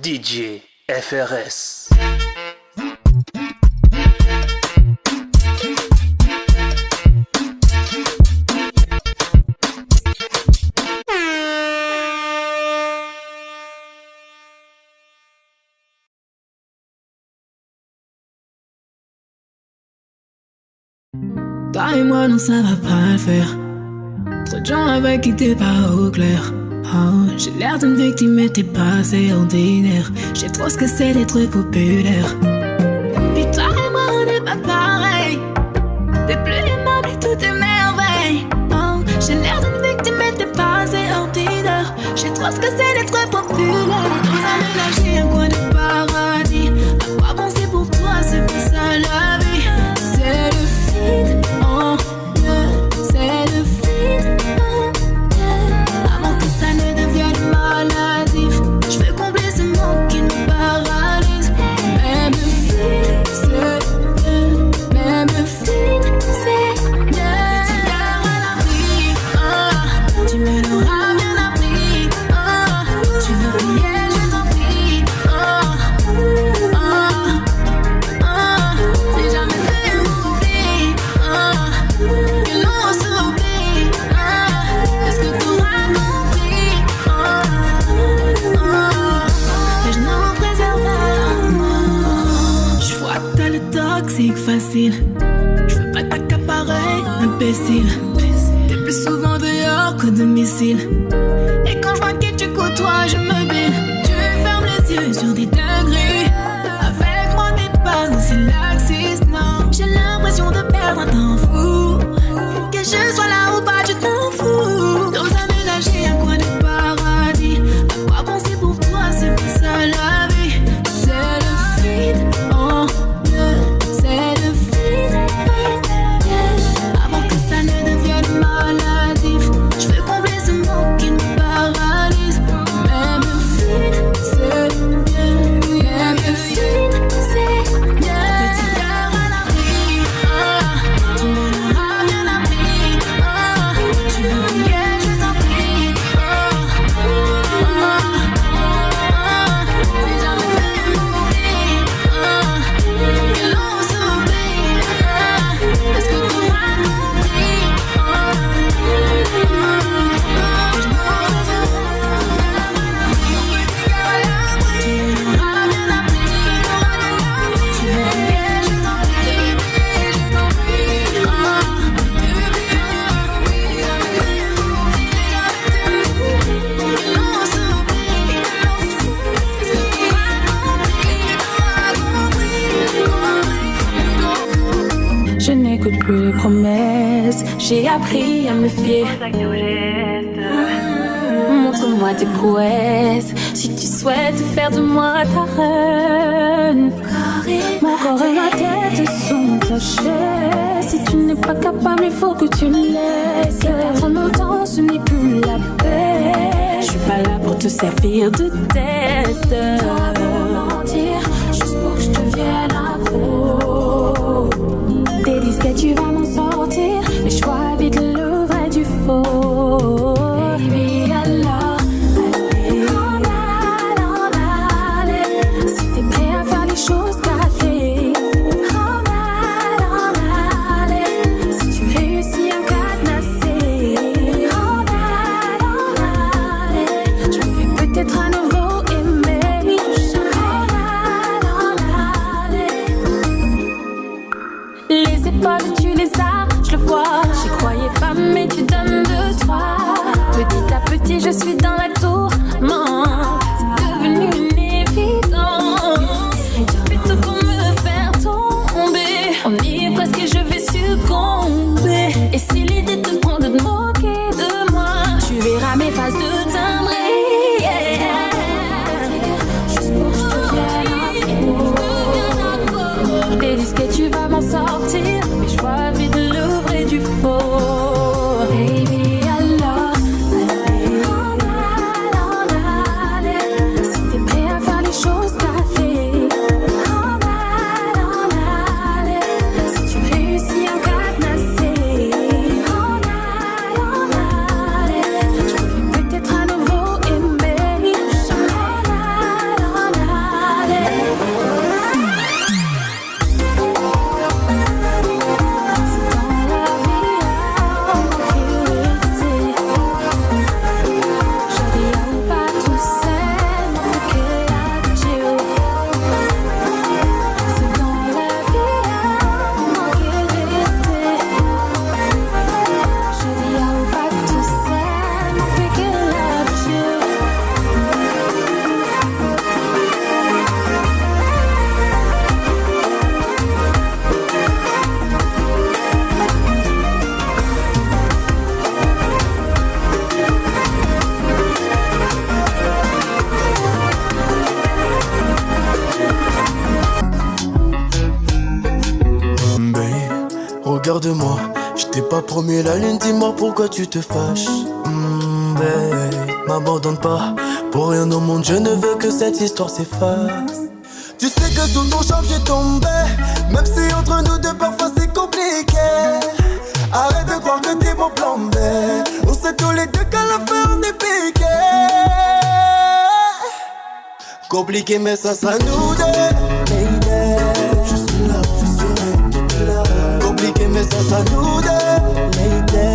DJ FRS. Toi et moi, non, ça va pas le faire. Trop de gens avec qui t'es pas au clair. Oh, j'ai l'air d'une victime, mais t'es pas assez ordinaire. J'ai trop ce que c'est d'être populaire. Puis toi et moi, on n'est pas pareil. T'es plus aimable et tout est merveille. Oh, j'ai l'air d'une victime, mais t'es pas assez ordinaire. J'ai trop ce que c'est d'être populaire. Dans un ménage, un coin de paradis. À quoi penser pour toi, c'est pas ça la vie. C'est le feed, oh yeah. C'est le feed, oh yeah. Avant que ça ne devienne maladif, je veux combler ce manque qui nous paralyse. Même le feed, c'est yeah. Même le feed, c'est yeah. Tu perds à la vie, oh. Tu me l'auras bien appris, oh. Tu veux briller, je t'en prie, oh. Oh, oh. Si jamais tu m'oublies, oh. Que l'on s'oublie, oh. Est-ce que t'auras compris, oh. Oh. Et je nous préserve l'amour. Je vois que t'as le toxique facile. Je veux pas t'accaparer, imbécile. T'es plus souvent dehors qu'au domicile. Et quand je vois qui tu côtoies, je me bile. Tu fermes les yeux sur des dingueries. Avec moi t'es pas aussi laxiste, non. J'ai l'impression de perdre un temps fou. Que je sois là ou pas, tu t'en fous. Dans un ménager, un coin de paradis. À quoi penser pour toi, c'est pas ça la vie. C'est le feed, oh yeah. C'est le feed, oh yeah. Avant que ça ne devienne maladif, je veux combler ce manque qui nous paralyse. Même le feed, c'est yeah. Même le feed, c'est yeah. Petit cœur à la vie, oh. Tu me l'auras bien appris, oh. Tu veux briller, je t'en prie, oh. Oh, oh. Si jamais tu m'oublies, oh. Que l'on s'oublie, oh. Est-ce que t'auras compris, Je n'écoute plus les promesses, j'ai appris à me fier. Montre-moi tes prouesses, si tu souhaites faire de moi ta reine. Mon corps et ma tête sont attachés. Si tu n'es pas capable, il faut que tu me laisses. Perdre mon temps, ce n'est plus la paix. Je suis pas là pour te servir de test. Toi pour mentir, juste pour que je devienne accro. Des disquettes, tu vas m'en sortir. Mais je vois vite le vrai du faux. Baby, alors, allez, en allez. Si t'es prêt à faire les choses gâtées, en allez. Si tu réussis à me cadenasser, en allez. Je pourrais peut-être à nouveau aimer. En allez. Les épaules, tu les as, je le vois. J'y crois. de moi. Je t'ai pas promis la lune, dis-moi pourquoi tu te fâches. Babe, m'abandonne pas. Pour rien au monde, je ne veux que cette histoire s'efface. Tu sais que sous ton charme j'ai tombé. Même si entre nous deux parfois c'est compliqué. Arrête de croire que t'es mon plan B. On sait tous les deux qu'à la fin on est piqué. Compliqué mais ça sera nous deux, lady. Je suis là, je serai là. Compliqué mais ça sera nous deux, lady.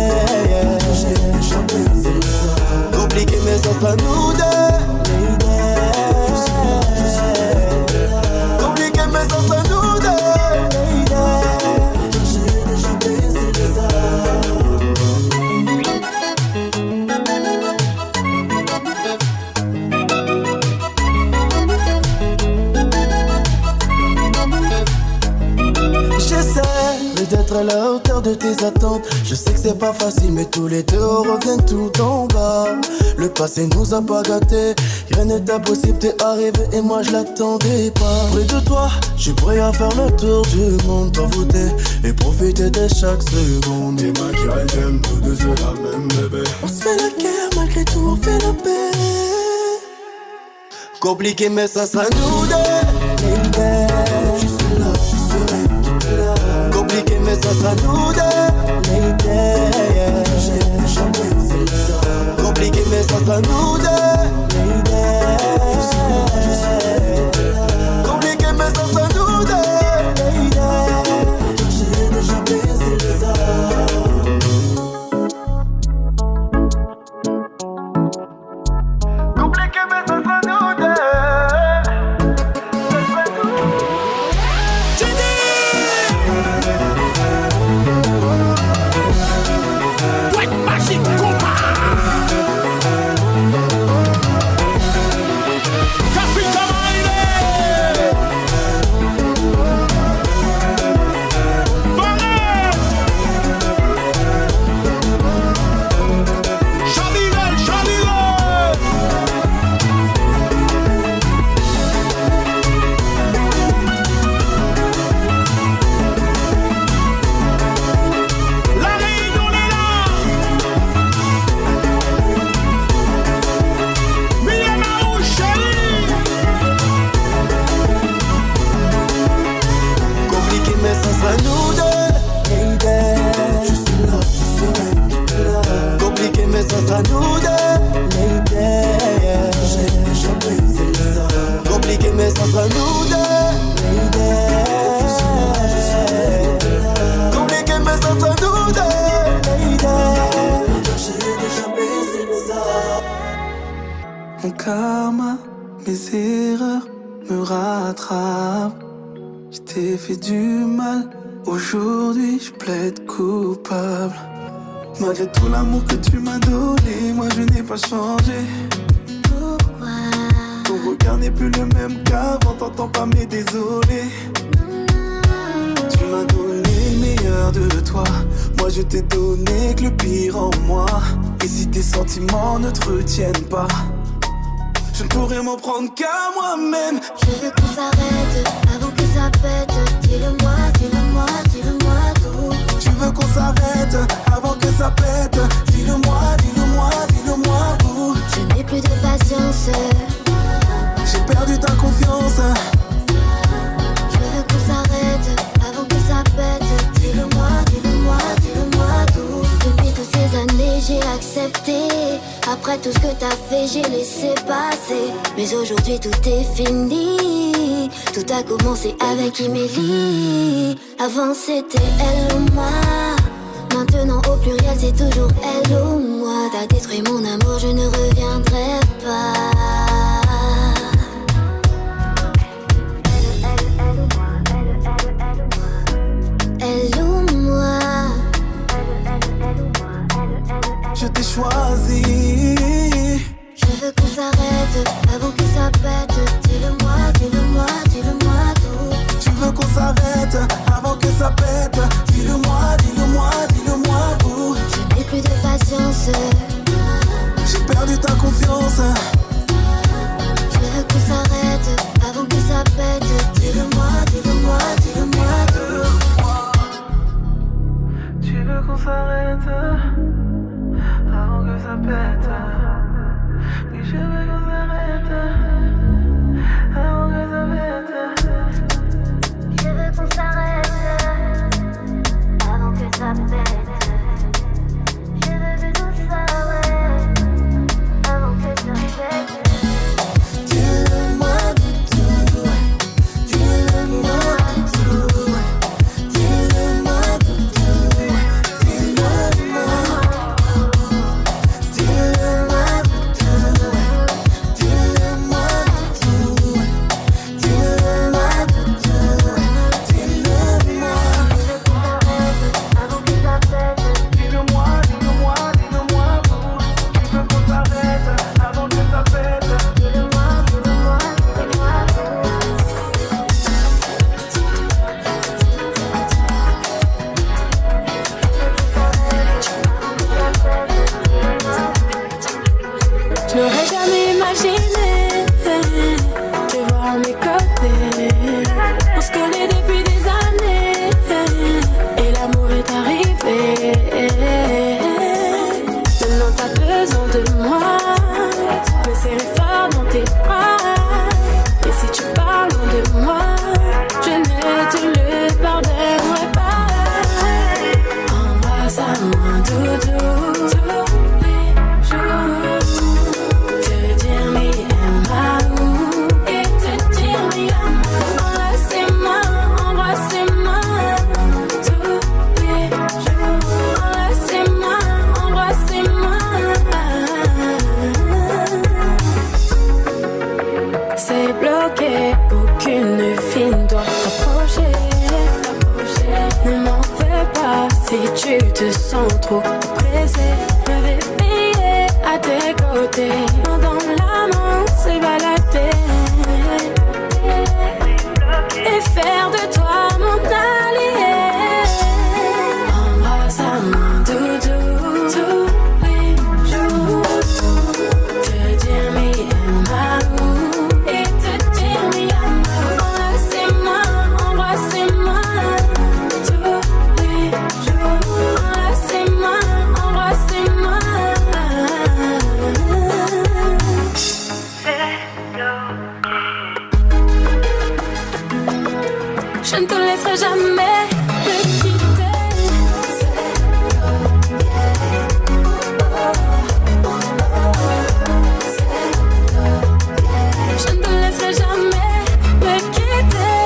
J'ai échappé, c'est ça. Compliqué mais ça sera nous deux, lady. Je suis là, je serai là. Compliqué mais ça sera nous deux, lady. J'ai échappé, c'est ça. J'essaie d'être à la hauteur de tes attentes. Je sais que c'est pas facile mais tous les deux on revient tout en bas. Le passé nous a pas gâtés. Rien n'est impossible, t'es arrivé et moi je l'attendais pas. Près de toi, je suis prêt à faire le tour du monde. T'envoûter et profiter de chaque seconde. T'es ma gueule, j'aime, nous deux c'est la même bébé. On se fait la guerre, malgré tout on fait la paix. Compliqué mais ça sera nous deux, lady. Je suis là, je serai là. Compliqué mais ça sera nous deux, lady. J'ai échappé, c'est ça. Compliqué mais ça sera nous deux, lady. Je suis là, je serai là. Compliqué mais ça sera nous deux, lady. J'ai échappé, c'est ça. Compliqué mais ça sera nous deux. Mon karma, mes erreurs me rattrapent. Je t'ai fait du mal, aujourd'hui je plaide coupable. Malgré tout l'amour que tu m'as donné, moi je n'ai pas changé. Pourquoi? Ton regard n'est plus le même qu'avant, t'entends pas mais désolé. Tu m'as donné le meilleur de toi, moi je t'ai donné que le pire en moi. Et si tes sentiments ne te retiennent pas, je ne pourrais m'en prendre qu'à moi-même. Je veux qu'on s'arrête avant que ça pète. Dis-le-moi, dis-le-moi, dis-le-moi tout. Tu veux qu'on s'arrête avant que ça pète. Dis-le-moi, dis-le-moi, dis-le-moi où. Je n'ai plus de patience. J'ai perdu ta confiance. Je veux qu'on s'arrête avant que ça pète. Dis-le-moi, dis-le-moi, dis-le-moi tout. Depuis toutes ces années j'ai accepté. Après tout ce que t'as fait j'ai laissé passer. Mais aujourd'hui tout est fini. Tout a commencé avec Emily. Avant c'était elle ou moi. Maintenant au pluriel c'est toujours elle ou moi. T'as détruit mon amour, je ne reviendrai pas. Elle ou moi. Je t'ai choisi. Je veux qu'on s'arrête avant que ça pète. Dis-le-moi, dis-le-moi, dis-le-moi tout. Tu veux qu'on s'arrête avant que ça pète. Dis-le-moi, dis-le-moi, dis-le-moi où. Je n'ai plus de patience. J'ai perdu ta confiance. Je veux qu'on s'arrête avant que ça pète. Dis-le-moi, dis-le-moi, dis-le-moi tout. m'imaginer te voir à mes côtés. On se connaît depuis des années et l'amour est arrivé. Maintenant t'as besoin de moi, me serrer fort dans tes bras. Et si tu parles de moi, je ne te le pardonnerai pas. Embrasse-moi doudou tous les jours. Te dire mi aimao et te dire mi amour. Embrassez-moi tous les jours. Embrassez-moi. C'est bloqué, aucune fille ne doit t'approcher. Ne m'en fais pas si tu te sens trop pressé. Me réveiller à tes côtés, dans l'amant se balader et faire de toi mon allié. Embrasse-moi doudou tous les jours. Te dire mi aimao et te dire mi amour. Embrassez-moi tous les jours. Embrassez-moi. Je ne te laisserai jamais me quitter. Je ne te laisserai jamais me quitter.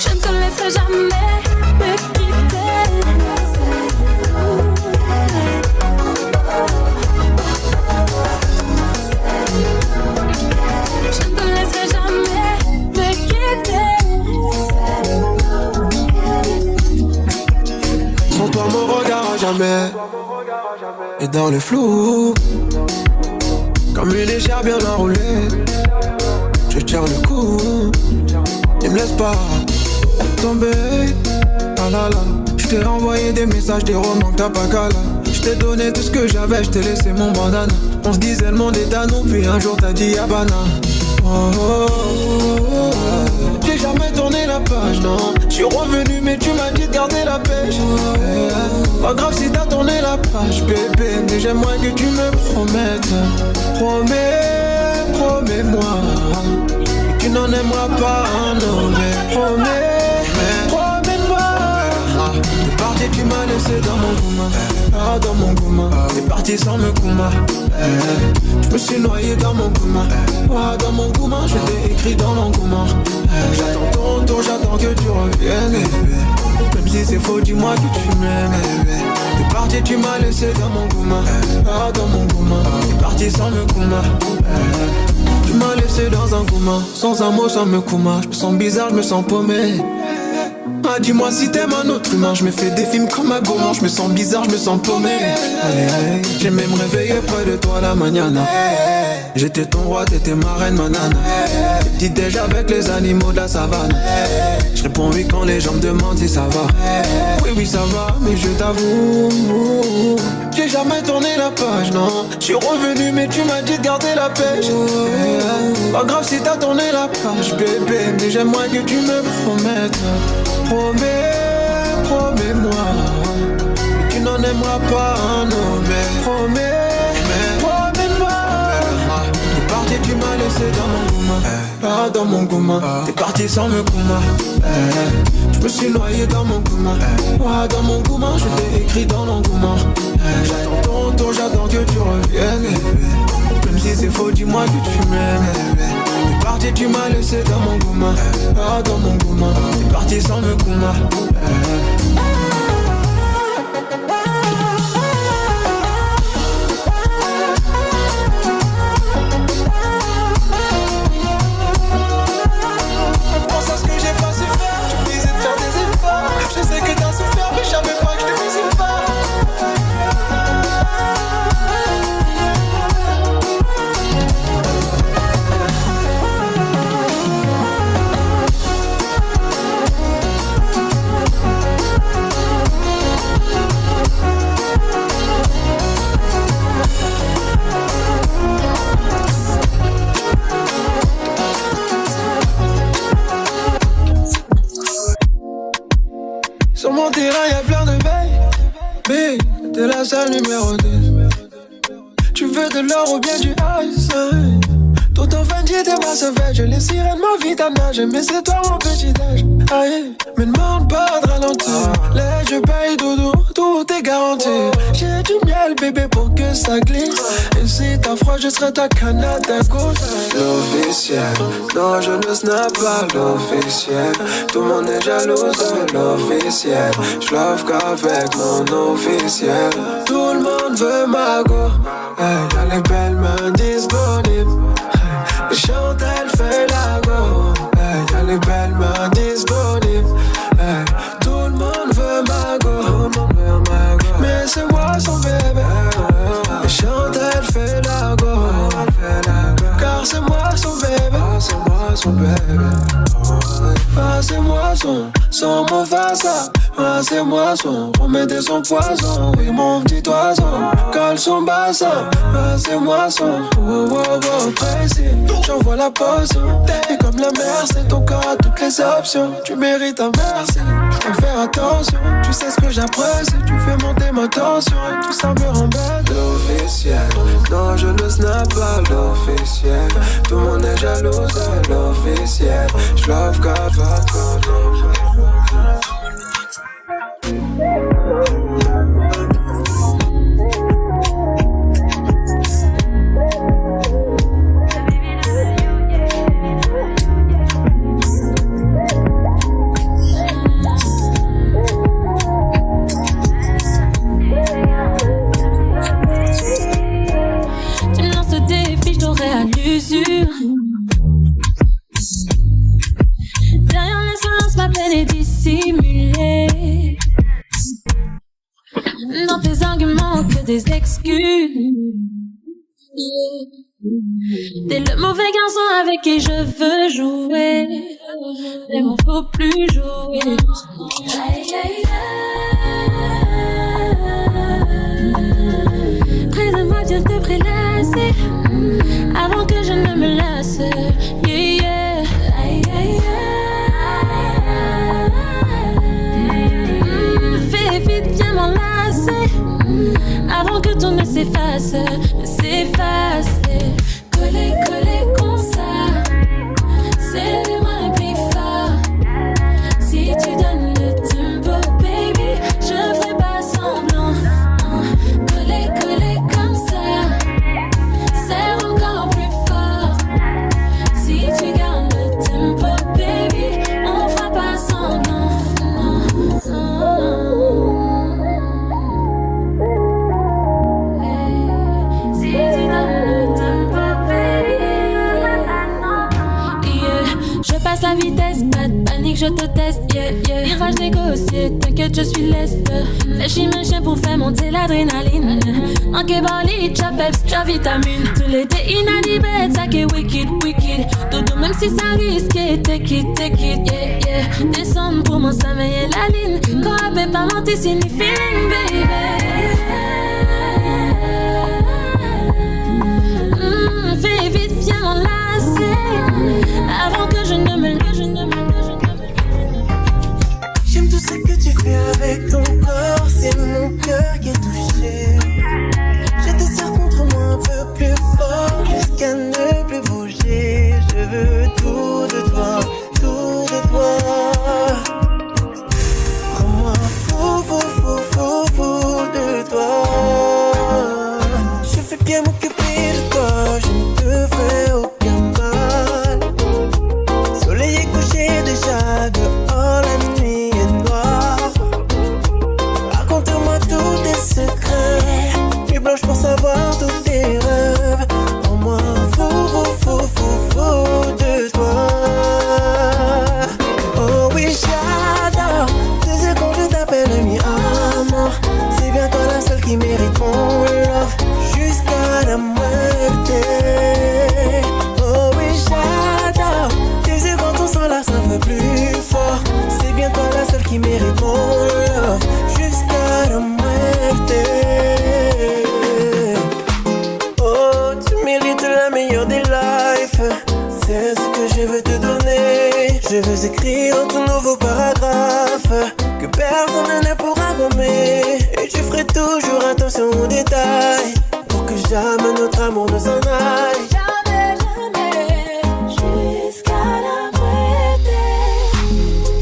Je ne te laisserai jamais me quitter. Je ne te laisserai jamais me quitter. Sans toi mon regard à jamais est dans le flou. Comme une écharpe bien enroulée, je tiens le coup. Ne me laisse pas tomber. Ah là là, je t'ai envoyé des messages, des romans que t'as pas qu'à là. Je t'ai donné tout ce que j'avais, je t'ai laissé mon bandana. On se disait le monde est à nous, puis un jour t'as dit Yabana. Oh, oh, oh, oh. J'ai jamais tourné la page, non. J'suis revenu mais tu m'as dit de garder la pêche. Pas grave si t'as tourné la page, bébé, mais j'aimerais que tu me promettes. Promets-moi que tu n'en aimeras pas un autre. Promets-moi. T'es parti, tu m'as laissé dans mon gouma. Ah, dans mon gouma. T'es parti sans me gouma. Je me suis noyé dans mon gouma. Ah, dans mon gouma, je t'ai écrit dans l'engouement. J'attends ton tour, j'attends que tu reviennes. Même si c'est faux, dis-moi que tu m'aimes. T'es parti, tu m'as laissé dans mon gouma. Ah, dans mon gouma. T'es parti sans me gouma. Tu m'as laissé dans un gouma. Sans un mot, sans me gouma. Je me sens bizarre, je me sens paumé. Ah, dis-moi si t'aimes un autre humain. Je me fais des films comme un gourmand. Je me sens bizarre, je me sens paumé. J'ai même réveillé près de toi la mañana. J'étais ton roi, t'étais ma reine, ma nana. Petit déj avec les animaux de la savane. Je réponds oui quand les gens me demandent si ça va. Oui ça va, mais je t'avoue, j'ai jamais tourné la page, non. J'suis revenu mais tu m'as dit de garder la pêche. Pas grave si t'as tourné la page, bébé, mais j'aimerais que tu me promettes. Promets-moi que tu n'en aimeras pas un autre. Promets-moi. T'es parti, tu m'as laissé dans mon gouma. Ah, dans mon gouma. T'es parti sans me gouma. Je me suis noyé dans mon gouma. Ah, dans mon gouma, je t'ai écrit dans l'engouement. J'attends ton tour, j'attends que tu reviennes. Même si c'est faux, dis-moi que tu m'aimes. T'es parti, tu m'as laissé dans mon gouma. Ah, dans mon gouma. T'es parti sans me gouma. numéro 10. Tu veux de l'or ou bien du ice? Tout en fin t'es ma sauvage. Les sirènes m'invitent à nager, mais c'est toi mon petit déj. Aïe, me demande pas de ralentir. Les je paye doudou, tout est garanti. J'ai du miel bébé pour que ça glisse. Et si t'as froid, je serai ta canette à gauche. L'officiel, non je ne snap pas l'officiel. Tout le monde est jaloux de l'officiel. J'love qu'avec mon officiel. Tout le monde veut ma go. Hey, y'a les belles mains disponibles. Et chante, elle fait la go. Hey, y'a les belles mains disponibles. Hey, tout le monde veut ma go. Mais c'est moi son bébé. Et chante, elle fait la go. Car c'est moi son bébé. C'est moi son bébé. Ah, c'est moi son Mufasa. Ah, c'est moi son, remettez son poison. Oui, mon petit oiseau, colle son bassin. Ah, c'est moi son, précis. J'envoie la potion. Et comme la mer, c'est ton corps à toutes les options. Tu mérites un merci, je dois faire attention. Tu sais ce que j'apprécie, tu fais monter ma tension. Et tout ça me rend bête. L'officiel, non, je ne snap pas l'officiel. Tout le monde est jaloux de l'officiel. J'love qu'avec Tu me lances le défi, je t'aurai à l'usure. Derrière l'insolence, ma peine est dissimulée. Dans tes arguments, que des excuses. T'es le mauvais garçon avec qui je veux jouer. Mais m'en faut plus jouer. Aïe, aïe, aïe. Près de moi, viens te prélasser. Avant que je ne me lasse. Yeah, yeah. Aïe, aïe, aïe. Fais vite, viens m'enlacer. Avant que tout ne s'efface. Coller, coller comme ça. C'est le moins plus fort. Si tu donnes le tempo, baby, je ferai pas semblant. Coller, coller comme ça. C'est encore plus fort. Si tu gardes le tempo, baby, on fera pas semblant. Si tu donnes le tempo, baby. Yeah. Je passe la vitesse, pas de panique, je te teste. Yeah, yeah. Virage négocié, t'inquiète, je suis leste. Lèche mes chiens pour faire monter l'adrénaline. En Kebali, tcha peps, tcha vitamine. Tous les day inadibet, ça qui est wicked, wicked. Dodo, même si ça risque, take it, yeah, yeah. Descendre pour mon sommeil et la ligne. Quand elle peut pas mentir, signifie feeling, baby. Fais vite, viens m'enlacer. Avant que je ne me J'aime tout ce que tu fais avec ton corps, c'est mon cœur qui est touché. Je te serre contre moi un peu plus fort, jusqu'à ne plus bouger. Je veux tout de toi, tout de toi. Rends-moi fou, fou, fou, fou, fou de toi. Je vais bien m'occuper de toi, je ne te fais aucun mal. Soleil est couché déjà, dehors la nuit est noire. Raconte-moi tous tes secrets, nuit blanche pour savoir tous tes rêves. Rends-moi fou, fou, fou, fou, fou de toi. Oh oui, j'adore tes yeux quand je t'appelle mi amor. C'est bien toi la seule qui mérite mon love jusqu'à la muerte. Oh oui, j'adore tes yeux quand on s'enlace un peu plus fort. C'est bien toi la seule qui mérite mon love jusqu'à la muerte. Oh, tu mérites la meilleure des lives. C'est ce que je veux te donner. Je veux écrire un tout nouveau paragraphe que personne ne pourra gommer. Et Et je ferai toujours attention aux détails pour que jamais notre amour ne s'en aille. Jamais, jamais, jusqu'à la moitié.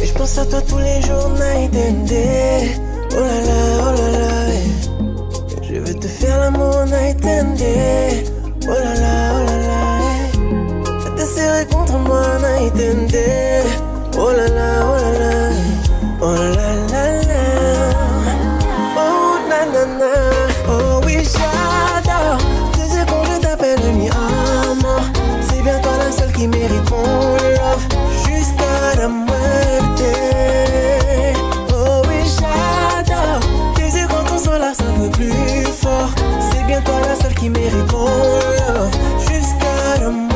Et je pense à toi tous les jours, night and day. Oh là là, yeah. Je veux te faire l'amour night and day. Oh là là, yeah. Je te serrer contre moi night and day. Oh là là, oh là là, oh na na na. Oh oui, j'adore. Tu sais quand je t'appelle mi amor. C'est bien toi la seule qui mérite mon love jusqu'à la muerte. Oh oui, j'adore. Tu sais quand on s'enlace un peu plus fort. C'est bien toi la seule qui mérite mon love jusqu'à la muerte.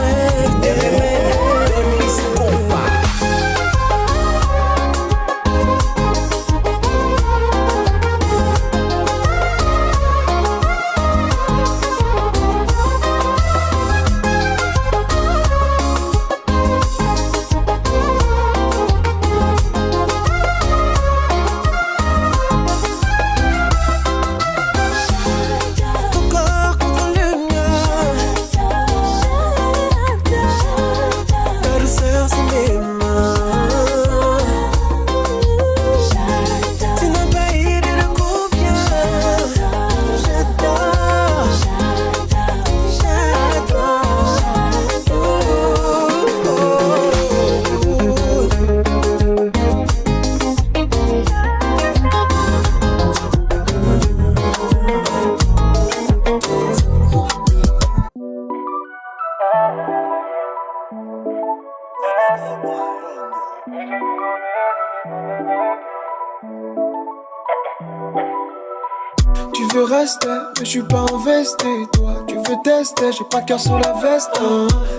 Tu veux rester, mais je suis pas investi. Toi, tu veux tester, j'ai pas de cœur sous la veste.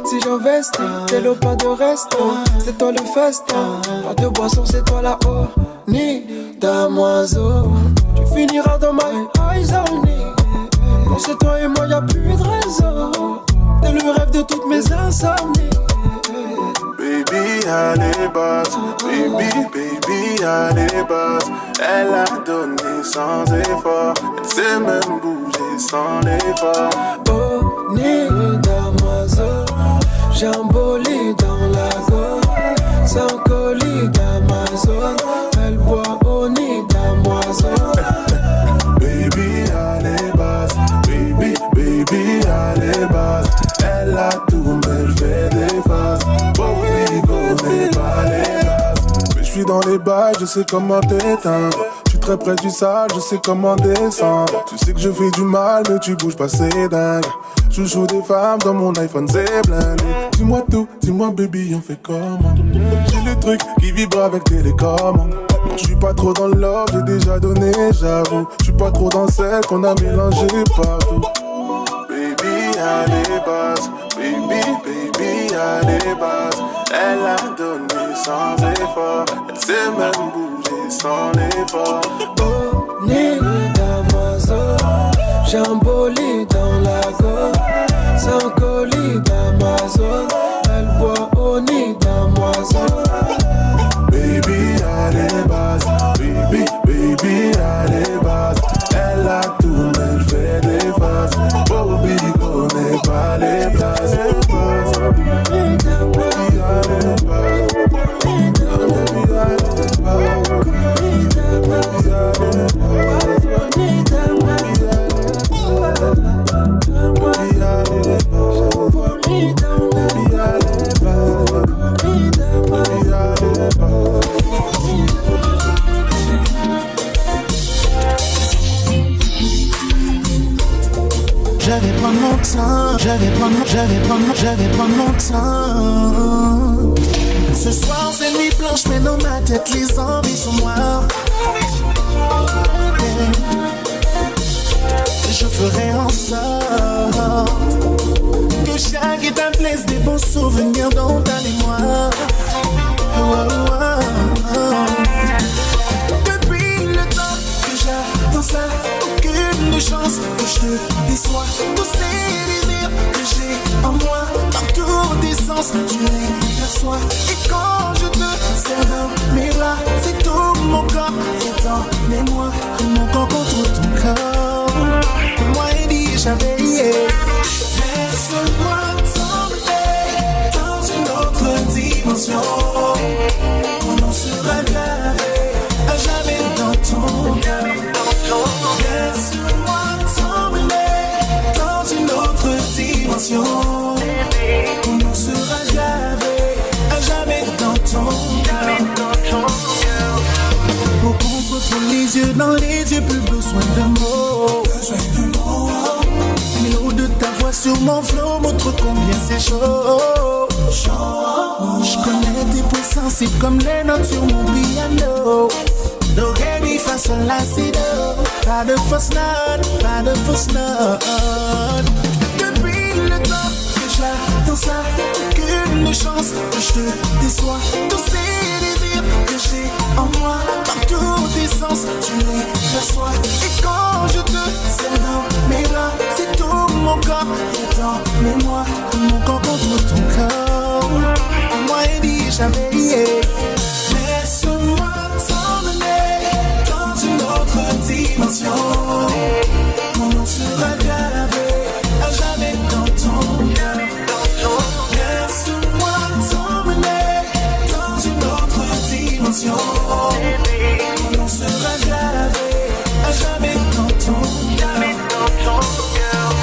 Si j'investis, t'es le pas de reste. C'est toi le festin. Pas de boisson, c'est toi la haut. Ni damoiseau. Tu finiras dans my eyes only. Quand c'est toi et moi, y'a plus de réseau. T'es le rêve de toutes mes insomnies. Baby a les bases, baby a les bases. Elle a donné sans effort, elle sait même bouger sans l'effort. Oh, ni damoiseau, j'ai un bolide dans la gorge. Sans colis d'Amazon, elle boit au nid damoiseau. Baby a les bases, baby a les bases. Elle a tout mais elle fait des phases. Connais pas les bases. Mais je suis dans les bails, je sais comment t'éteindre. Je suis très près du sale, je sais comment descendre. Tu sais que je fais du mal, mais tu bouges pas, c'est dingue. Je joue des femmes dans mon iPhone, c'est blindé. Dis-moi tout, dis-moi baby, on fait comment? J'ai le truc qui vibre avec télécommande. Non, je suis pas trop dans l'or, j'ai déjà donné, j'avoue. Je suis pas trop dans celle qu'on a mélangé partout. Baby a les bases, baby a les bases. Elle a donné sans effort, elle sait même bouger sans l'effort. Oh, ni damoiseau, j'ai un bolide dans la gorge. Sans colis d'Amazon, elle boit au nid damoiseau. Baby a les bases, baby a les bases. Elle a tout mais elle fait des phases. Bobby connaît pas les places. Je vais prendre mon temps. Ce soir c'est nuit blanche mais dans ma tête les envies sont noires. Je ferai en sorte que chaque étape laisse des bons souvenirs dans ta mémoire. Depuis le temps que j'attends ça, aucune chance que je te déçois. Tous ces désirs que j'ai en moi, dans tous tes sens, tu les perçois. Et quand je te serre dans mes bras, c'est tout mon corps qui est en mémoire. Mon corps contre ton dimensions. Mon nom sera gravé à jamais dans ton cœur. Laisse-moi t'emmener dans une autre dimension. Mon nom sera gravé à jamais dans ton cœur. Pour comprendre les yeux dans les yeux, plus besoin de mots. L'eau de ta voix sur mon flot montre combien c'est chaud. Je connais tes points sensibles comme les notes sur mon piano. Do, ré, mi, fa, sol, la, si, do. Pas de fausse note, pas de fausse note. Depuis le temps que je la dans ça, aucune chance que je te déçois. Tous ces désirs que j'ai en moi, dans tous tes sens, tu les perçois. Et quand je te serre dans mes bras, c'est tout mon corps qui est en mémoire. Mon corps contre ton corps, moi et lui jamais lié. Laisse-moi t'emmener dans une autre dimension. Mon nom sera gravé à jamais dans ton cœur. Laisse-moi t'emmener dans une autre dimension. Mon nom sera gravé à jamais dans ton cœur.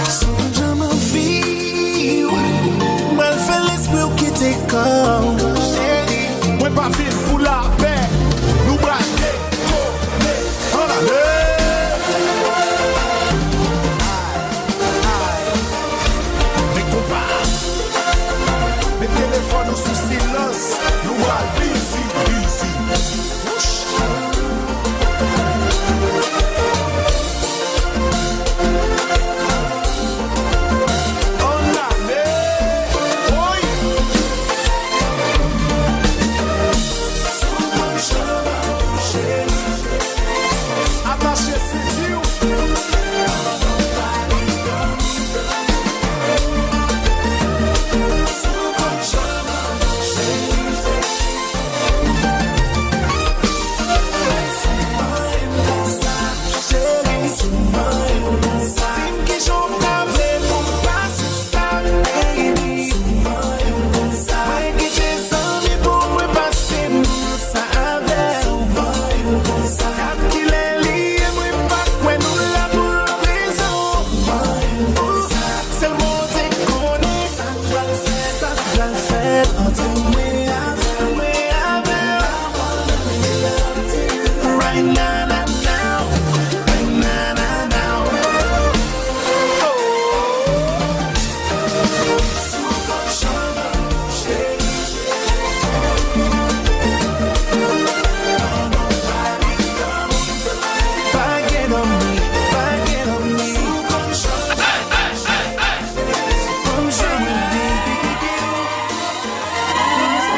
Sans jamais vivre, mal fait l'esprit qui t'écoute. Ouais, pas vite pour la paix. Nous braquer, tourner, en aller. Avec ton bar. Mes téléphones sous silence. Nous allons ici.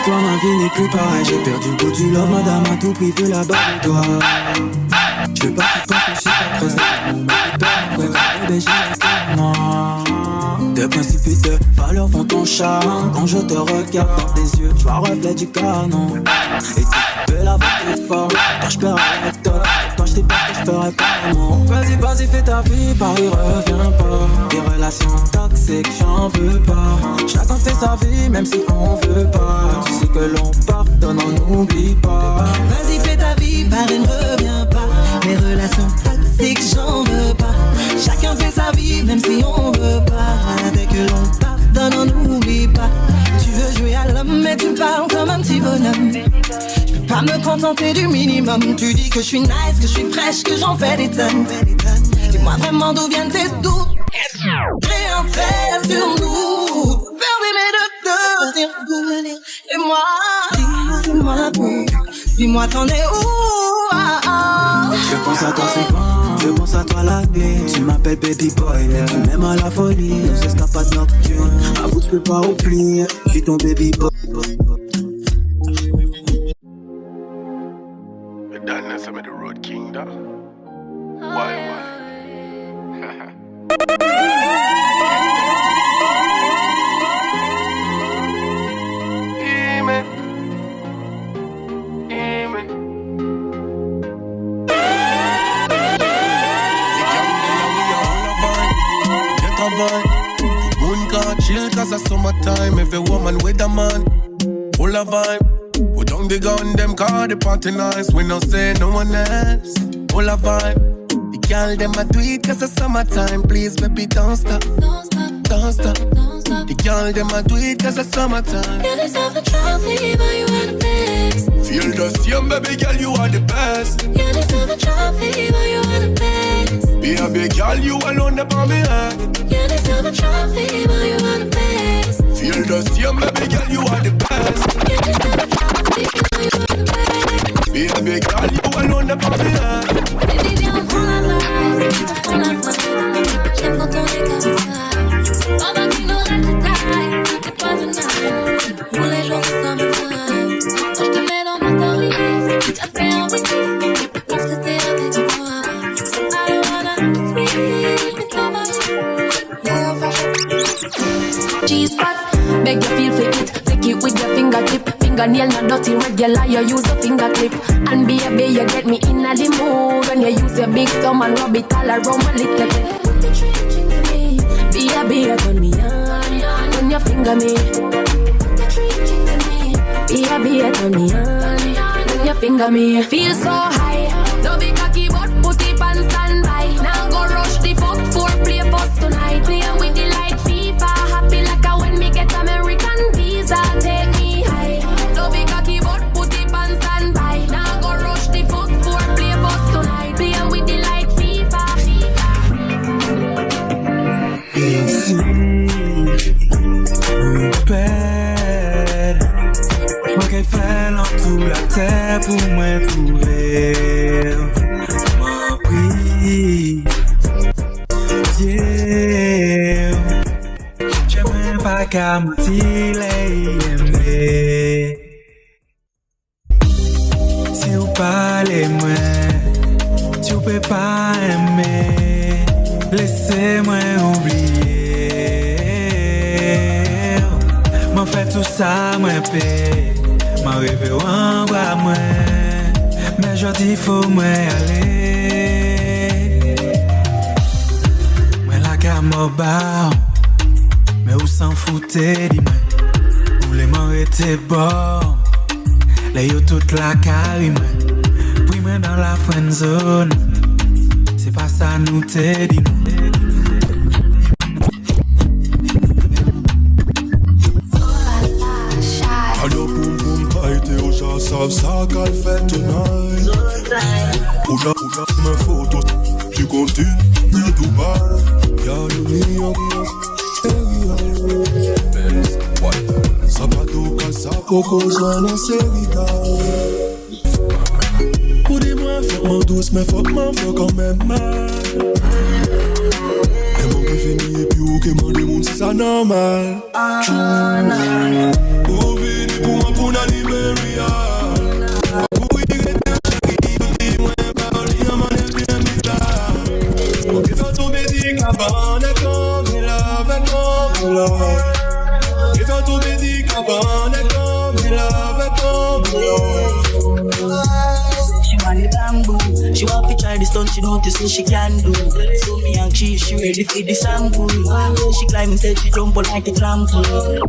Toi ma vie n'est plus pareille, j'ai perdu le goût du love, madame a tout pris, veut la barre de toi. Je veux pas que tu penses que je suis pas présent. Mon mari bébé, j'ai la moi. De principe et de valeurs font ton charme. Quand je te regarde dans tes yeux, je vois reflet du canon. Et tu veux la vente est forte, car je perds avec toi. Toi je t'ai pas que je ferai pas l'amour. Vas-y, fais ta vie, Paris revient pas. Des relations toxiques, j'en veux pas. Chacun fait sa vie, même si on veut pas. Tu sais que l'on pardonne, on n'oublie pas. Vas-y, fais ta vie, Paris ne revient pas. Les relations toxiques, j'en veux pas. Chacun fait sa vie, même si on veut pas. Dès que l'on pardonne, on n'oublie pas. Tu veux jouer à l'homme, mais tu me parles comme un petit bonhomme. Je peux pas me contenter du minimum. Tu dis que je suis nice, que je suis fraîche, que j'en fais des tonnes. Dis-moi vraiment d'où viennent tes doutes. J'ai un fait sur nous. Permets de te dire tout. Et moi, dis-moi tout. Dis-moi t'en es où? Je pense à toi souvent, je pense à toi la nuit. Tu m'appelles baby boy, tu m'aimes à la folie. Nos escapades nocturnes, avoue tu peux pas oublier. Je suis ton baby boy. Done some of the Road King, da. Why? Moon can't chill cause of summertime. Every woman with a man. full of vibe. Put down the gun, them call the party nice. We no say no one else. Full of vibe. The girl them a do it 'cause it's summertime. Please baby don't stop, don't stop, don't stop, don't stop. The girl them a do it 'cause it's summertime. You deserve a trophy, but you are the best. Feel the same, baby girl, you are the best. You deserve a trophy, but you are the best. Baby girl, you alone upon me heart. You deserve a trophy, but you are the best. Feel the same, baby girl, you are the best. You deserve a trophy, but you are the best. Baby girl, you alone upon me heart. Baby, viens, prends la vibe. J'aime quand on est comme ça. Pendant qu'il nous reste taille, c'est pas une night. Tous les jours c'est summertime. Quand je te mets dans ma story, ça fait un week-end. Parce que t'es avec moi. I don't wanna sleep with nobody. G-spot, beg you feel fake it. Take it with your fingertip. Fingernail not dirty, regular, you use a finger clip. And baby, you get me in the mood. When you use your big thumb and rub it all around my little bit. Put the trench into me. Baby, you turn me on. When you finger me. Put the trench into me. Baby, you turn me on. When you finger me. Feel so high. Don't be cocky, but put it on standby. Now go rush the fuck for play post tonight. Play with the light FIFA. Happy like a when me get American visa. Take me high. Don't be cocky, but put it on standby. Now go rush the fuck for play post tonight. Play with the light FIFA. Ici, une belle. Moi qu'elle fait dans toute la terre pour me trouver. Moi oui, yeah. J'aime pas qu'à mentir les aimer. Si vous parlez moi, tu peux pas aimer. Laissez-moi oublier. M'en fait tout ça, moi paix. M'en rêve en bas, moi. Mais je dis faut moi aller. Moi la gamme au bar. Mais où s'en foutez, dis-moi. Vous voulez m'arrêter bon. Là yo toute la carré, moi. Puis moi dans la friend zone. C'est pas ça nous t'es dit nous. Allo boum boum tight et aux gens savent ça qu'elle fait tonight. Oula mes photos, tu continues Dubaï. Y'a le million Sapato casa coco joint en sérita. Pour des mois faire douce mais faut m'en faire quand même mal. Et mon qui finit et puis où qui m'en démonte c'est ça normal. Pour venir pour moi pour la Libéria. Pour y rester chérie, moi par les amants et bien bizarre. Ok ça tombe dit cabane et comme love et comme love. Ok ça tombe dit cabane et comme love et comme love. She want the bamboo. She want to try the stunt, she don't say she can do. So me and she ready for the sample. She climb and she jump like a trampoline.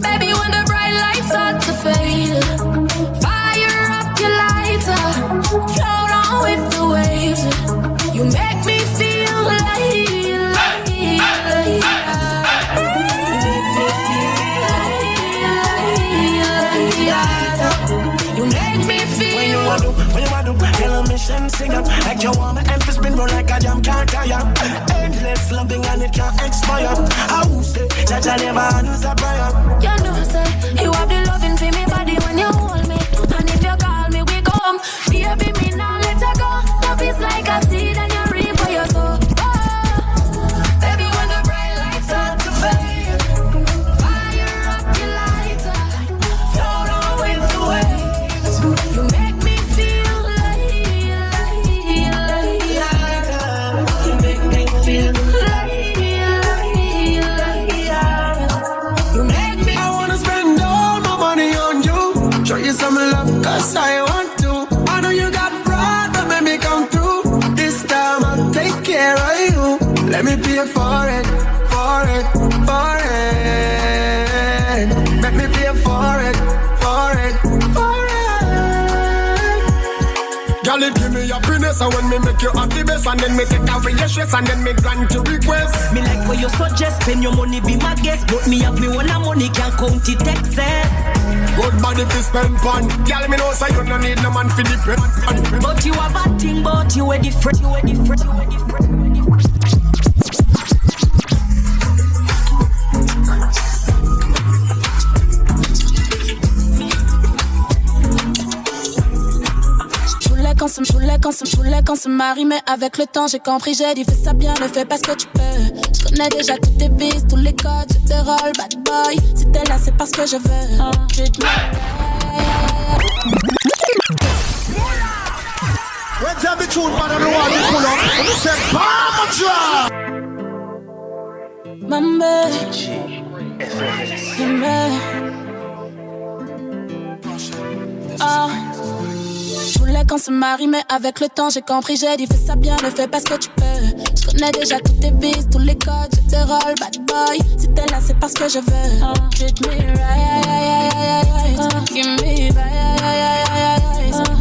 Baby, when the bright lights start to fade, fire up your lighter, float on with the waves. You make me feel like, you make me feel When you want to kill a mission, sing up like you want my emphasis spin roll like a jam can't tire. Endless loving and it can't expire. I will say that I never answer prayer. You know, say you have the loving for me body when you hold me, and if you call me, we come. Baby, me now let her go. Love is like a seed and you reap what you sow. Baby, when the bright lights start to fade, fire up your lighter, float on with the waves. You make me feel like, you make me feel like, you make me. I wanna spend all my money on you. Show you some love cause I want to. I know you got pride but make me come through. This time I'll take care of you. Let me pay for it, for it, for it. happiness. And when me make you happy best, and then me take away your stress, and then me grant your request. Me like what you suggest, spend your money, be my guest. But me have me one money, can't count it excess. Good body to spend fun. Girl, me know so you don't need no man for different. But you have a thing, but you are different. You are different. You are different. Je voulais qu'on se marie, mais avec le temps j'ai compris, j'ai dit fais ça bien, le fais parce que tu peux. Je connais déjà toutes tes vices, tous les codes, je te roll, bad boy. Si t'es là c'est parce que je veux. Treat me When tell me truth, man, I don't want to pull up. You say, Mambe, je voulais qu'on se marie, mais avec le temps j'ai compris, j'ai dit fais ça bien, le fais parce que tu peux. Je connais déjà toutes tes vices, tous les codes, je te roll, bad boy. Si t'es là c'est parce que je veux. Treat me right, give me right.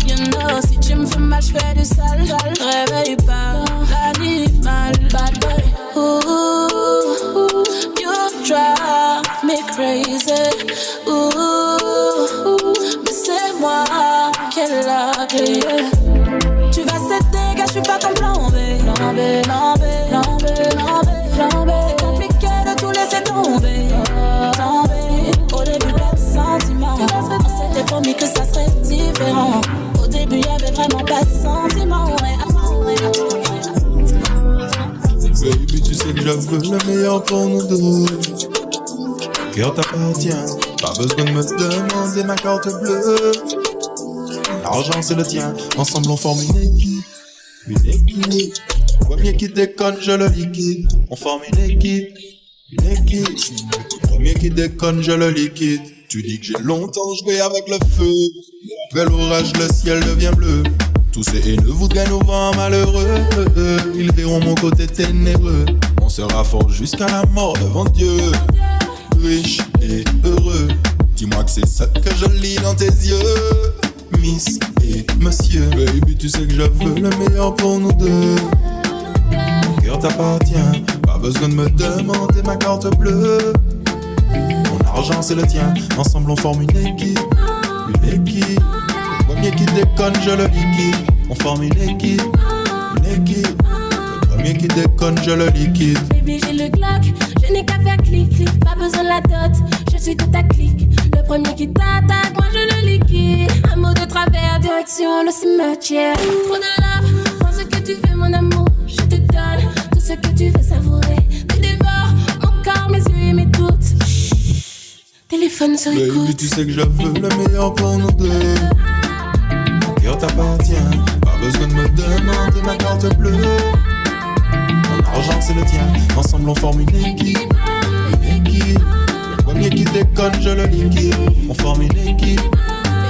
You know, si tu me fais mal, je fais du sale. Réveille pas l'animal, bad boy. Ooh, you drive me crazy. Ooh, mais c'est moi qui ai la clé. Tu vas céder, gars, je suis pas ton plan B. C'est compliqué de tout laisser tomber. Au début, pas de sentiments. On s'était promis que ça serait différent. Au début, y'avait vraiment pas de sentiments. Baby, tu sais que je veux le meilleur pour nous deux. Cœur t'appartient, pas besoin de me demander ma carte bleue. L'argent c'est le tien, ensemble on forme une équipe. Une équipe, premier qui déconne je le liquide. On forme une équipe, premier qui déconne je le liquide. Tu dis que j'ai longtemps joué avec le feu. Bel orage, le ciel devient bleu. Tous ces haineux voudraient nous voir malheureux. Ils verront mon côté ténébreux. On sera fort jusqu'à la mort devant Dieu. Riche et heureux. Dis-moi que c'est ça que je lis dans tes yeux. Miss et monsieur. Baby, tu sais que je veux le meilleur pour nous deux. Mon cœur t'appartient. Pas besoin de me demander ma carte bleue. Mon argent c'est le tien. Ensemble on forme une équipe. Une équipe. Le premier qui déconne je le liquide. On forme une équipe. Une équipe. Le premier qui déconne je le liquide. Baby j'ai le Glock, je n'ai qu'à faire clic clic. Pas besoin de la dot, je suis de ta clique. Le premier qui t'attaque, moi je le liquide. Un mot de travers, direction le cimetière. Trop de love, prends ce que tu veux mon amour. Je te donne tout ce que tu veux savourer. Tu dévores mon corps, mes yeux et mes doutes. Chut, téléphone sur écoute. Baby, tu sais que je veux le meilleur pour nous deux. Mon cœur t'appartient. Pas besoin de me demander ma carte bleue. Mon argent c'est le tien. Ensemble on forme une équipe. Une équipe. Le premier qui déconne je le liquide. On forme une équipe.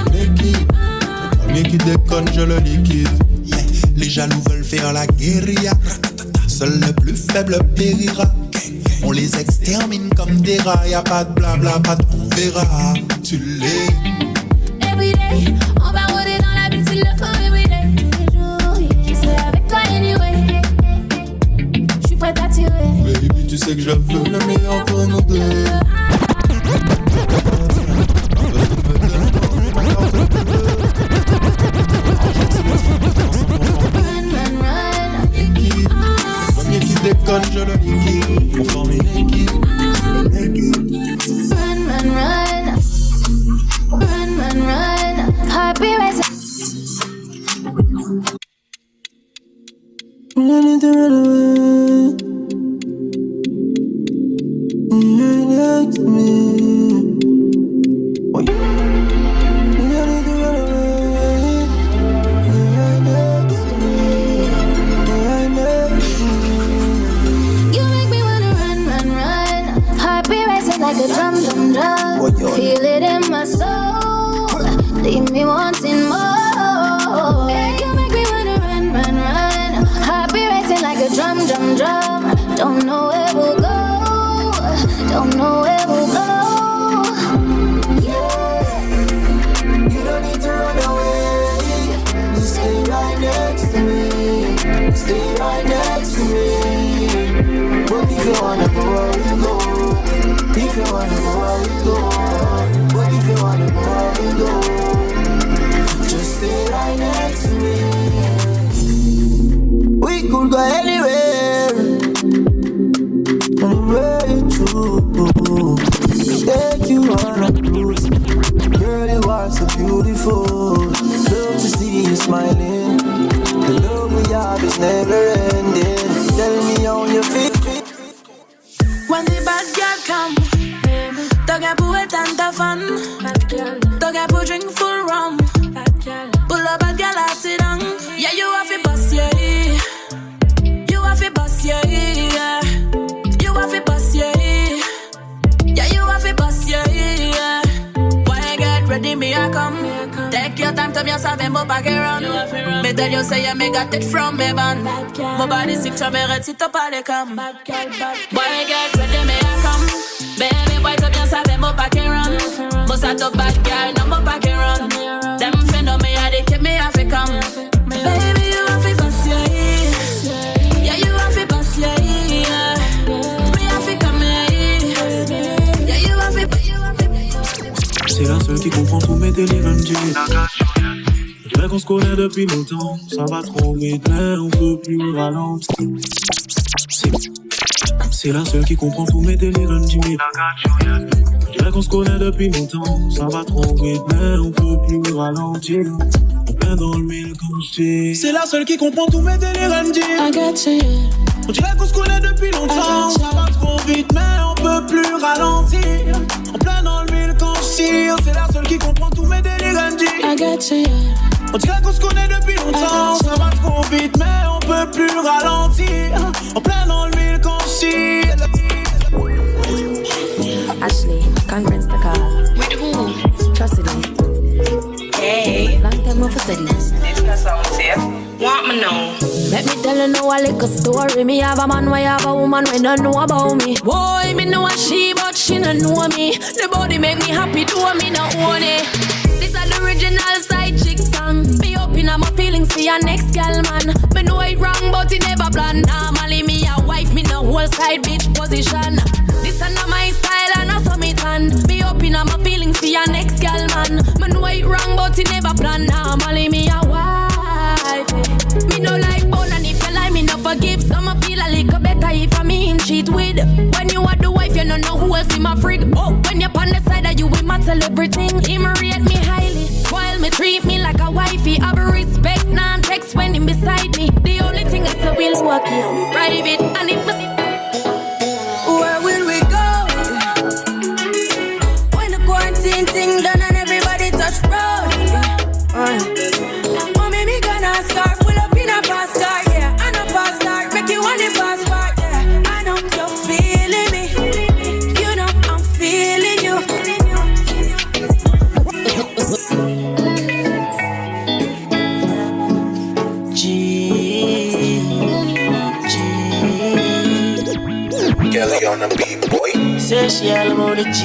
Une équipe. Le premier qui déconne je le liquide. Yeah. Les jaloux veulent faire la guérilla. Seul le plus faible périra. On les extermine comme des rats. Y'a pas de blabla, pas de on verra. Tu l'es. Everyday, on va rôder dans la ville s'il le faut. Everyday, tous les jours, je serai avec toi anyway. Je suis prête à tirer. Baby, tu sais que je veux le meilleur pour nous deux. Premier qui déconne, je le liquide. On forme une équipe. Run. Happy racing. You need to run away. You like me. Oh, you need to run away. You make me wanna run. Happy racing like a drum. Feel it in my soul. Leave me wanting more. You make me wanna run. Happy racing like a drum. Don't know where we'll go. Don't know where we'll go. You don't need to run away. You stay right next to before we go. But if you wanna go, we go. Just stay right next to me. We could go anywhere, anywhere you choose. Take you on a cruise. Girl, you are so beautiful. Love to see you smiling. The love we have is never ending. Tell me how you feel. When the bad girl come, toque pour tanta fun. Toque pour drink full rum. Pull up bad girl, I sit down. Yeah, you have to bust, yeah. You have to bust, yeah. You have to bust, yeah. Yeah, you have to bust, yeah. When I get ready, me I come. Take your time to me, savez mon paquet run. Me tell you say, yeah, me got it from me band. My body sick, tu me red, si t'as pas les cam. When I get ready, me I come. Baby, boy, tu bien savez mon paquet run. Most of the bad girl, no my paquet run. Them friend of me, they keep me have to come. Baby, you have to bust, yeah. Yeah, you have to bust, yeah. Me have to come, yeah. Yeah, you have to. C'est la seule qui comprend tous mes délires, MJ. Je dirais qu'on se connaît depuis longtemps. Ça va trop vite, mais on peut plus ralentir. C'est la seule qui comprend tous mes délires, MJ. Je dirais qu'on se connaît depuis longtemps. Ça va trop vite, mais on peut plus ralentir. On plein dans le mille comme je dis. C'est la seule qui comprend tous mes délires, MJ. On dirait qu'on se connaît depuis longtemps. Ça va trop vite, mais on peut plus ralentir. En plein dans le mille quand je tire. C'est la seule qui comprend tous mes délires, MJ. On dirait qu'on se connaît depuis longtemps. Ça va trop vite, mais on peut plus ralentir. En plein dans le mille quand je tire. Ashley, conference the car. With who? Trustedy. Hey. Long time off for cities. This got something to you. Want me know? Let me tell you now a little story. Me have a man, why have a woman when don't know about me. Boy, me know a she, but she don't know me. The body make me happy, do me not own it. This is the original side chick song. Me open up my feelings for your next girl, man. Me know it wrong, but it never plan. Normally me a wife, me no whole side bitch position. This is not my style and I saw me tan. Me open up my feelings for your next girl, man. Me know it wrong, but it never plan. Normally me a wife. Me no like bone, and if you like me no forgive. So me feel a little better if I me him cheat with. When you are the wife, you don't know who else in my frig. Oh, when you're on the side of you, we might tell everything. Him rate me highly, spoil me, treat me like a wifey. I be respect, non-text when him beside me. The only thing I say we'll walk here, private, and if me. Where will we go? When the quarantine thing done and everybody touch road. Mommy, me gonna start, pull up in a fast car, yeah. I know fast start, make you want the fast part, yeah. I know you're feeling me, you know I'm feeling you. Kelly on the beat, boy. Say she all about the G.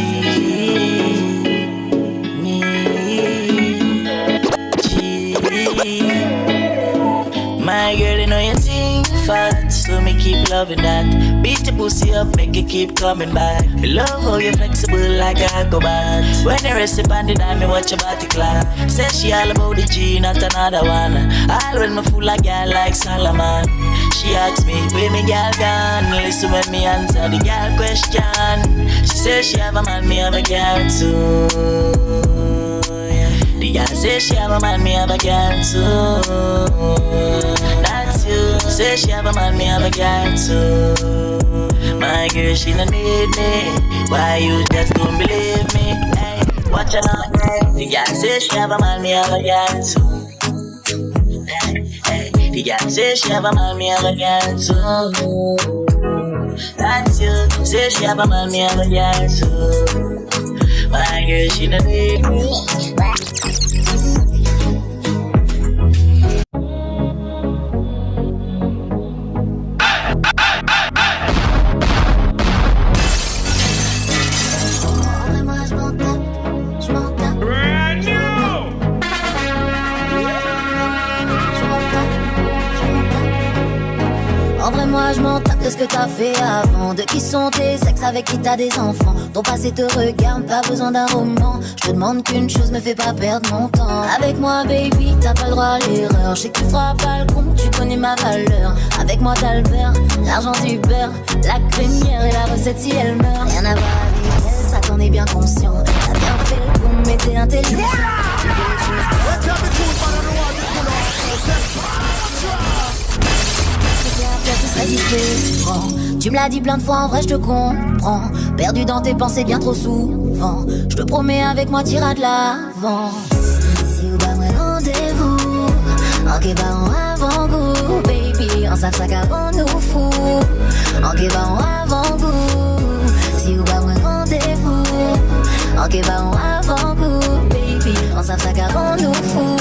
My girl, you know you think fat, so me keep loving that. Beat your pussy up, make it keep coming back. Me love how you flexible like a acrobat. When you rest upon the dime, me watch your body clap. Say she all about the G, not another one. All when me fool a girl like Solomon. She asks me, where me girl gone? Listen when me answer the girl question. She says she have a man, me have a girl too. The girl say she have a man, me have a girl too. That's you. Say she have a man, me have a girl too. My girl, she don't need me. Why you just don't believe me? Hey, watch out, girl. The girl say she have a man, me have a girl too. Hey, the girl say she have a man, me have a girl too. That's you. Say she have a man, me have a girl too. My girl, she don't need me. En vrai moi je m'en tape, de ce que t'as fait avant. De qui sont tes ex, avec qui t'as des enfants. Ton passé te regarde, pas besoin d'un roman. Je te demande qu'une chose, me fais pas perdre mon temps. Avec moi baby, t'as pas le droit à l'erreur. Je sais que tu feras pas le con, tu connais ma valeur. Avec moi t'as le beurre, l'argent du beurre, la crémière et la recette si elle meurt. Rien à voir avec elle, ça t'en est bien conscient. T'as bien fait le coup, mais t'es intelligent. Ce serait différent. Tu me l'as dit plein de fois, en vrai je te comprends. Perdu dans tes pensées bien trop souvent. Je te promets avec moi t'iras de l'avant. Si vous pas moi rendez-vous, ok bah on avant-goût, baby. On savent ça qu'avant nous fou. Ok bah on avant-goût. Si vous pas moi rendez-vous, ok bah on avant-goût, baby. On savent ça qu'avant nous fou.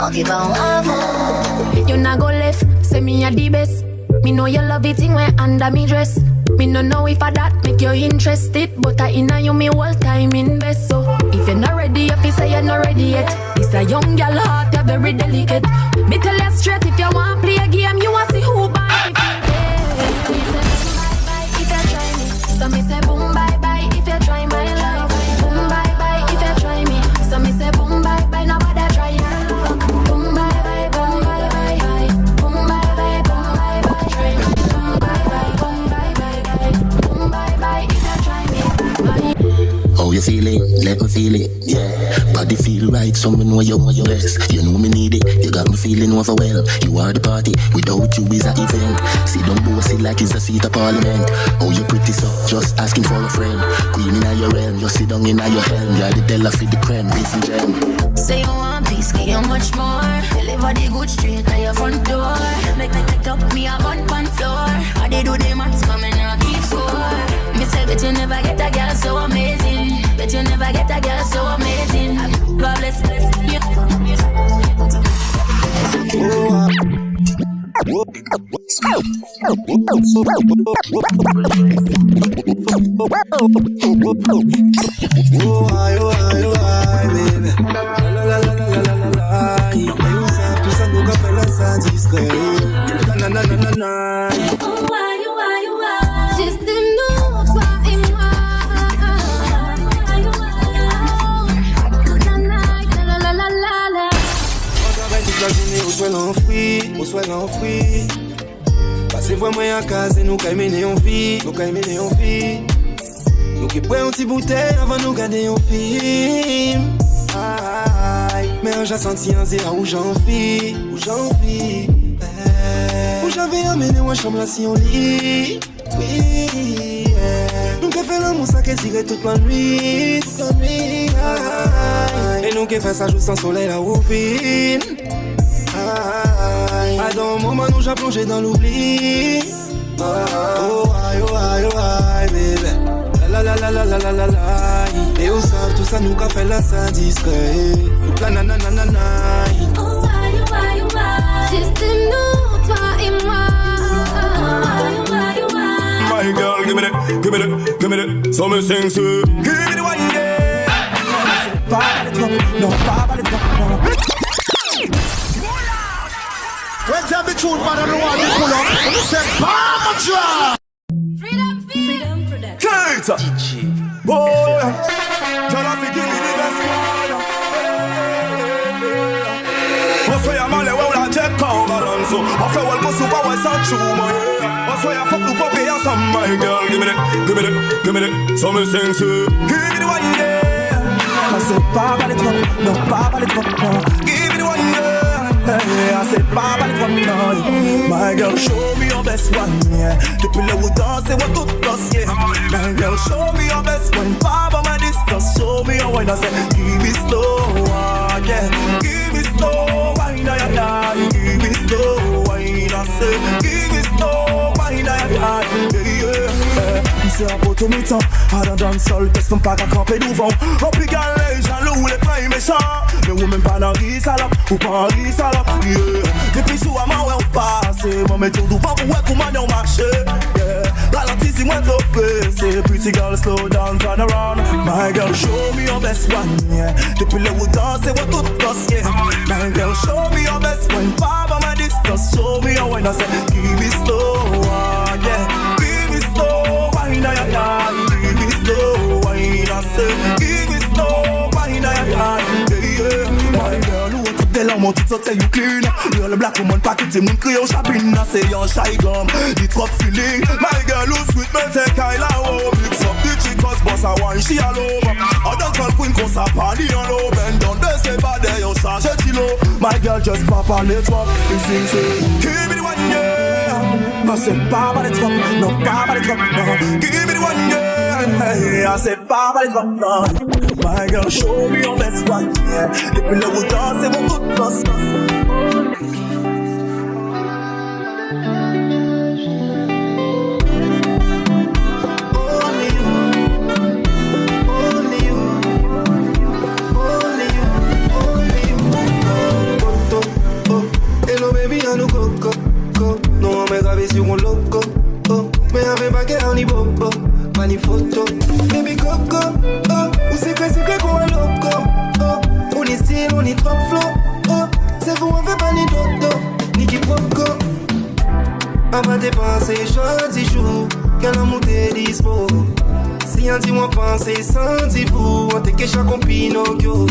Ok bah on avant. You not go left, say me a the best. Me know you love it thing when under me dress. Me no know if I that make you interested, but I inna you me whole time invest. So if you're not ready, if you say you're not ready yet, it's a young girl heart, you're very delicate. Me tell you straight, if you want play a game, you want see who buy if you play. So me say boom bye bye if you try me. So me say boom bye bye if you try my life. Boom bye bye if you try me. So me say boom bye bye, nobody try your luck. Boom bye bye, boom bye bye bye. Boom bye bye, boom bye bye. Try me. Boom bye bye, boom bye bye bye. Boom bye bye if you try me. How you feeling? Let me feel it, yeah. Body feel right, so me know you want your best. You know me need it, you got me feeling overwhelmed. You are the party, without you is an event. See don't boast it like it's a seat of parliament. Oh you pretty so, just asking for a friend. Queen in your realm, you sit down in your helm. You're the Della for the creme, listen gem. Say you want peace, get you much more. Deliver the good straight to your front door. Make up me a bun pan floor. How they do the maths coming and keep score. Me say bet you never get a girl so amazing. Bet you never get a girl so amazing. God bless you. On soit l'enfoui. Passez voir moi en case et nous qu'à mener en vie. Nous qu'à mener en vie. Nous qui boit un petit bouteille avant nous garder en film. Aïe, mais j'ai senti un zéro où j'en vis. Où j'avais amené moi chambre là si on lit. Oui, nous qui fait l'amour ça qui tirait toute la nuit. Et nous qui fait ça juste sans soleil là où vine. Ah, dans un moment où j'ai plongé dans l'oubli. Oh, aïe, oh, aïe, oh, aïe, baby. La la la la la la la la. Et on savent tout ça, nous qu'a fait là, ça discret. La na na na na na. Oh, aïe, oh, aïe, oh, aïe. Juste nous, toi et moi. Oh, aïe, oh, aïe, oh, aïe. My girl, give me that, give me that, give me that. So me sing, so give me the one, yeah. Pas les trois, non, pas les trois, non. When tell me truth, man, I don't want to pull up. You say, Palma Drop. Freedom Production. Kate! DJ. Boy! Can I give me the best one? On soit y'a mal et ouais, on la check quand on balance. On fait ouais, le boss ou pas, ouais, sans chou, moi. On soit y'a fuck, nous pas payer ensemble, my girl. Give me that, give me that, give me that. So me sing, so give me the one, yeah. I said, pas les trois, non, pas les trois, non. Give me the one, yeah. Hey, I said, Papa, let's one night. My girl, show me your best one, yeah. Depuis le où danser, what tout passe, yeah. My girl, show me your best one. Papa, my distance, show me your wine. I said, give me slow, yeah. Give me slow, wine, yeah. Give me slow, wine. I said, give me slow, wine, yeah. C'est un poteau mi-temps, à la danse sol, qu'est-ce qu'on pas qu'à camper devant. On peut galer, jaloux, les plans méchants. Mais ou même pas dans le salope, ou pas en riz salope, yeah. Depuis sous à moi, ouais, on passe. Moi, mais tout devant, ouais, pour m'en marcher, yeah. easy when to say pretty girl, slow down, turn around. My girl, show me your best one, yeah. The pillow will dance, say what to plus, yeah. My girl, show me your best one. Papa, my distance, show me your wine. I say, give me slow, yeah. Give me slow, wine, yeah. Give me slow, wine. I say, give me slow, wine, yeah. My girl, who want to tell her mon tout say you clean. You're the black woman, packet, mon cri au shopping. I say, you're shy gum, the trop feeling. My girl, who sweet, me take Kyla home. Mix up the chicos, boss, I want she all over. I don't call queen, cause I party all over. Bend down, they say, bad day, you're such a chilo. My girl, just pop on the top. He sing, say, give me the one, yeah. I said, pop on the top, no, pop on the top, no. Give me the one, yeah. Hey, I said, pop on the top, no. My girl, show me your best one, yeah. The pillow will dance, they won't put us. Non, mais gravé sur un loco, oh. Mais avec ma guerre ni bobo, pas ni photo. Baby coco, oh. Ou c'est que qu'on est loco, oh. On est style, on est trop flow, oh. C'est vous, on fait pas ni dodo, ni quiproquo. À ma dépenser, gentil jour, qu'elle a monté dispo. Si un dit moi penser, sentez-vous, on t'est que chaque Pinocchio.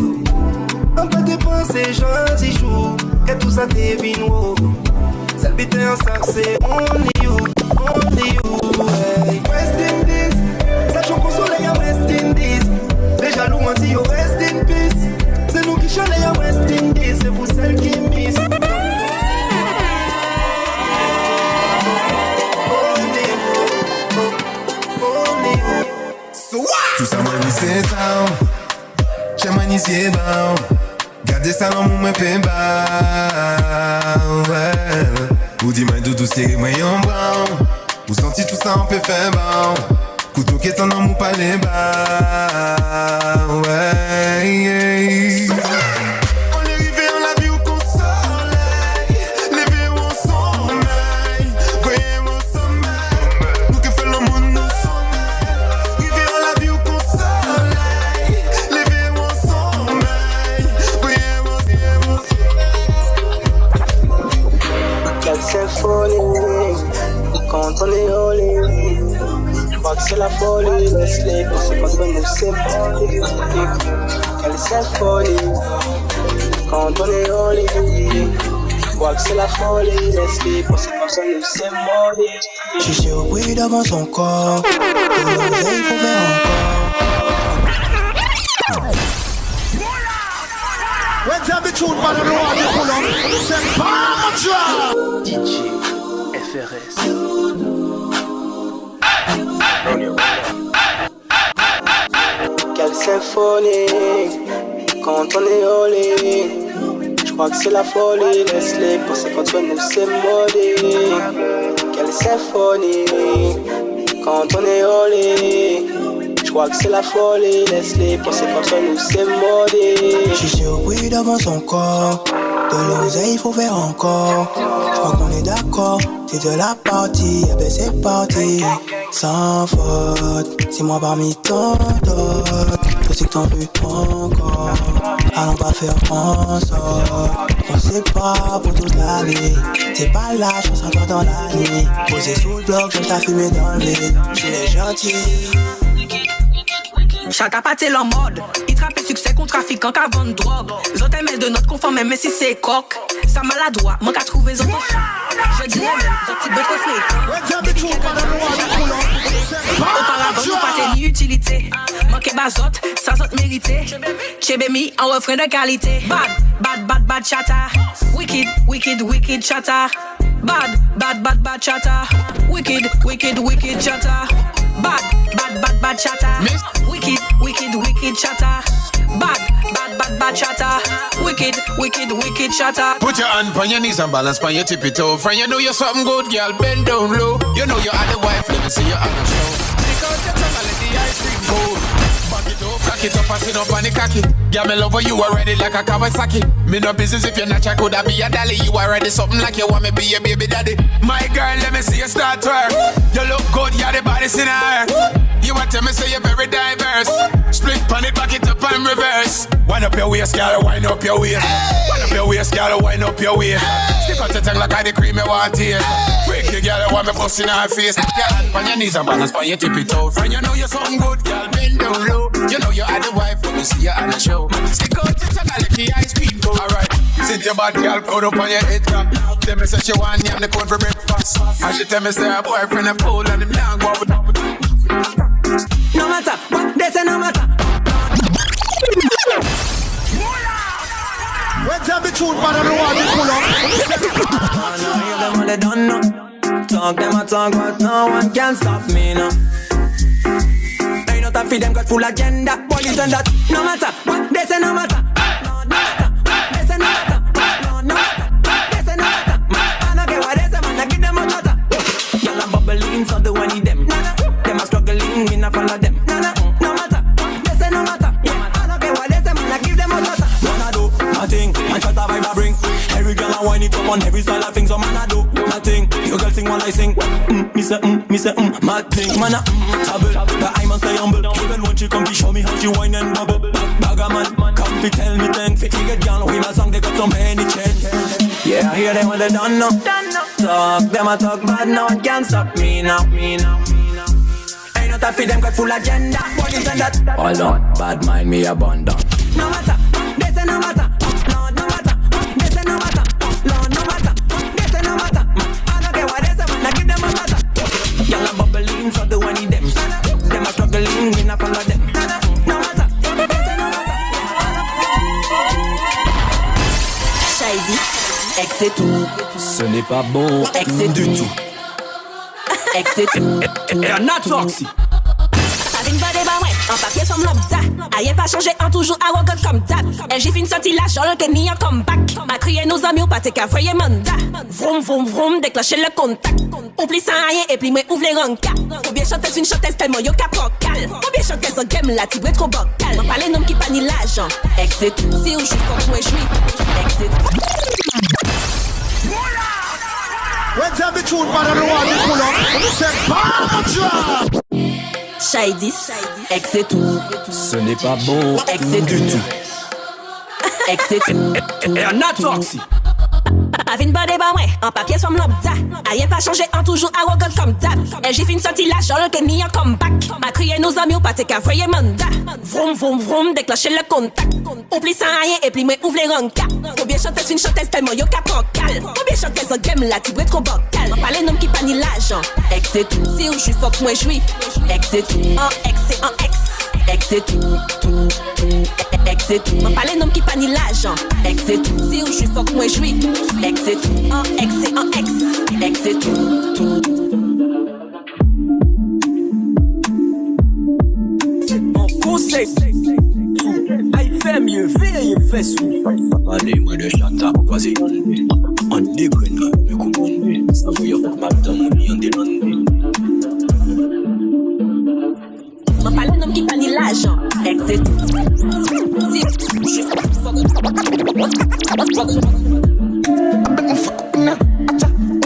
À ma dépenser, gentil jour, que tout ça devine, oh. Celle bite en sac, c'est only you, hey. West Indies, ça chante au soleil à West Indies. Les jaloux ont dit oh rest in peace. C'est nous qui chantons à West Indies, c'est vous celles qui miss. Tout ça moi ni c'est ça. J'ai moi ni c'est bon. Gardez ça dans mon main fait bas. Ou dis-moi doudou c'est moi en bras. Ou senti tout ça on peut faire bas. Couteau qui est en homme ou pas les bas. Ouais. On est arrivé en la vie où qu'on soleil. Levé où on sommeil. Voyez mon sommeil. Nous qui fait le monde nous sommeil. Arrivé en la vie où qu'on soleil. Levé où on sommeil. Voyez mon Quelle symphonie quand on est au lit. Je crois que c'est la folie, laisse-les penser quand on nous sépare. Quelle symphonie quand on est au lit. Je crois que c'est la folie, laisse-les penser quand on nous sépare. J'suis surpris devant son corps. De l'oseille, il faut faire encore. When's that the tune man on the wall, you pull up? Say, Palma DJ FRS. Quelle symphonie quand on est au lit. Je crois que c'est la folie, laisse-les penser quand on nous c'est maudit. Quelle symphonie quand on est au lit. Je crois que c'est la folie, laisse-les penser quand on nous c'est maudit. J'suis surpris devant son corps. De l'oseille, il faut faire encore. J'crois qu'on est d'accord. C'est de la partie, eh ben c'est parti. Sans faute, c'est moi parmi tant d'autres. Je sais que t'en veux encore. Allons pas faire en sorte. On sait pas pour toute l'année. T'es pas là, je pense à toi dans la nuit. Posé sous le bloc, je t'ai fumé dans le vide. J'suis gentil. Chata pas t'es en mode. Il trappe le succès qu'on trafique en qu'à vendre drogue. Les autres aiment de notre confort, même si c'est coq. Ça maladroit, manque à trouver les autres. Je dirais même, les autres types de trop auparavant, nous pas ni utilité. Manquer bazote, sans autre mérité. Chebemi en refrain de qualité. Bad chata. Wicked chata. Bad chata. Wicked chata. Bad chata. Wicked chata. Bad chata. Wicked chata. Put your hand on your knees and balance on your tippy toe. Friend, you know you're something good, girl. Bend down low. You know you're the wife, let me see your hand show. Take out your tongue and let the ice cream cold. Back it up, back it up and sit up on the cocky. Yeah, me love you already like a Kawasaki. Me no business if you're not, I coulda be a dolly. You already something like you want me be your baby daddy. My girl, let me see you start twerk. You look good, yeah, the body's in her. You want tell me say you're very diverse. Split on it, back it up and reverse. Wind up your waist, girl, wind up your waist. Wind up your waist, girl, wind up your waist. Stick out your tongue like I the cream you want taste. Freaky girl, you want me busting her face. Your hand on your knees and balance on your tippy toe. Friend, you know you're something good, girl, bend down low. You know you are the wife when we see you on the show. Stick out your tongue like the high speed go. Alright, since your bad girl proud up on your head top. Tell me say she want yam the corn for breakfast. And she tell me say her boyfriend a fool and him down go with. No matter what they say, no matter. When's that the truth, man? I don't want to pull up. No, hear them all they don't know. Talk them a talk, but no one can stop me now. Ain't no time for them got full agenda. Police and that. No matter what they say, no matter. No matter what they say, no matter. No matter they say, no matter. I don't care what they say, man. I give them a chatter. Y'all a bubbling, so do I need them. Them a struggling, me not follow them. No matter what they say, no matter. I don't care what they say, man. I give them a chatter. Man I do nothing, man try to vibe I bring. Every girl I whine it up on every style of things. So man I do nothing. Your girl sing while I sing. Me say mad thing. Man I trouble, but I must stay humble. Even when she come to show me how she whine and bubble. Bagger man, come to tell me things. Fit to get girl with my song, they got so many chains. Yeah, I hear them when they don't know. Talk, them a talk bad, no one can stop me now. Ain't no time for them got full agenda. Police and that. Hold on, bad mind me abandon. No matter, they say no matter. No matter, they say no matter. No matter, they say no matter. I don't care what they say, man, I give them a matter. Y'all a bubbling, so do I need them. Them a struggling, me not follow them. No matter, they say no matter. Shady, ex c'est tout. Ce n'est pas bon, ex c'est du tout. Ex c'est tout. Et on a toxique. Avec body bah ouais, en papier sur l'obda. Aïe pas changé en toujours arrogant comme d'hab. Et j'ai fini sorti la jolle que ni un comeback. M'a crié nos amis ou pas t'es qu'à voyer mandat. Vroom vroom vroom, déclencher le contact. Oublie ça rien et puis moi ouvre les rankas. Ou bien chanter une chanteuse tellement yo capocal. Ou bien chanter son game là, tu trop bocal. On parle nom qui pas ni l'argent. Ex c'est tout. Si ou je suis fort, moi je suis. Ex c'est tout. When's that the truth, man? I don't want to pull up. C'est pas Shady, ex c'est tout. Ce n'est pas bon, ex c'est du tout. Ex c'est tout. Et on a toxique. Avec une body bah ouais, en papier sur l'obda. Aïe pas changé en toujours arrogant comme d'hab. Et j'ai fini sorti la jolle que ni un comeback. M'a crié nos amis ou pas t'es qu'à voyer mandat. Vroom vroom vroom, déclencher le contact. Oublie ça rien et puis moi ouvre les rankas. Ou bien chanter une chanteuse tellement yo capocal. Ou bien chanter son game là, tu trop bocal. On parle nom qui pas ni l'argent. Ex c'est tout. Si ou je suis fort, moi je suis. Ex c'est tout. En ex c'est en ex. Ex c'est tout, tout. Ex c'est tout. On parle nom qui pas ni l'argent. Ex c'est tout. Si ou je suis fort, moi je suis. Ex c'est tout. En ex c'est en ex. Ex c'est tout, tout. En conseil, il fait mieux, il fait sous. Allez, moi de chata, vas-y, on déconne, mais comment ça va y avoir ma temps, on déconne. On parle nom qui pas ni l'argent. Ex c'est tout. Si je suis fort.